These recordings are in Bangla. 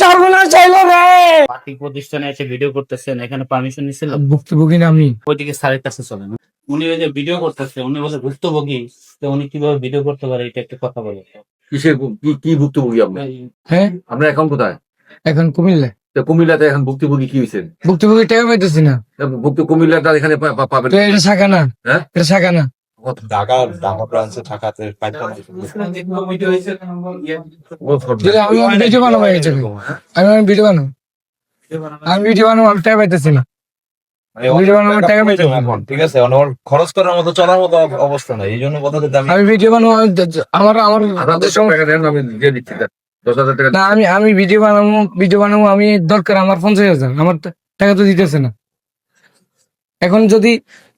সর্বনাশ চাইলো রে। পার্টি প্রতিষ্ঠানে এসে ভিডিও করতেছেন, এখানে পারমিশন নিছিলেন? ভুক্তভোগী না আমি। ওইদিকে স্যারের কাছে চলেন। উনি ওই যে ভিডিও করতেছে, উনি বলে ভুক্তভোগী, তো উনি কিভাবে ভিডিও করতে পারে এটা একটা কথা বলে। কিসের কি ভুক্তভোগী আপনি? হ্যাঁ, আপনার এখন কোথায়? এখন কুমিল্লা। তো কুমিল্লাতে এখন ভুক্তভোগী কি হয়েছেন? ভুক্তভোগী টাকা পাইতেছি না। কুমিল্লাটা এখানে পাবেন? তো এটা শাখা না, হ্যাঁ, এটা শাখা না। ঢাকা ব্রাঞ্চে থাকাতে যদি আমি ভিডিও বানাবো এই জায়গায়, আমি ভিডিও বানাবো, আমি টাকা পাইতেছি না। ভিডিও বানাবো টাকা পাইতেছি না। এখন ঠিক আছে, আমার খরচ করার মতো চলার মতো অবস্থা নাই, এই জন্য কথা দিতে আমি ভিডিও বানাবো, আমার টাকা দেন, আমি দিয়ে দিচ্ছি 10,000 টাকা। না, আমি ভিডিও বানাবো, আমি দরকার আমার 50,000, আমার টাকা তো দিতেছে না। এখন যদি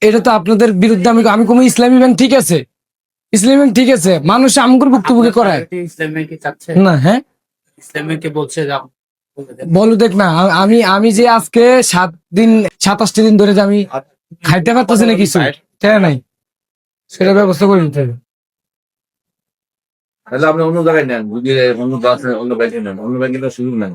এটা তো আপনাদের বিরুদ্ধে আমি কোনো ইসলামী ব্যাংক ঠিক আছে, ইসলামী ব্যাংক ঠিক আছে, মানুষ আমগুর ভুক্তভোগী করায় ইসলাম ব্যাংকে চাচ্ছে না। হ্যাঁ, ইসলাম ব্যাংকে বলছে যে বলো দেখ না, আমি যে আজকে 27-28 দিন ধরে যে আমি খাইতে পারতেছি না কিছু, তাই নাই, সেটা ব্যবস্থা করে দিতে হবে। তাহলে আপনি অন্য জায়গায় নেন, বুঝিয়ে অন্য বাসে অন্য ব্যাংকে নেন, অন্য ব্যাংকে তো সুযোগ নেন।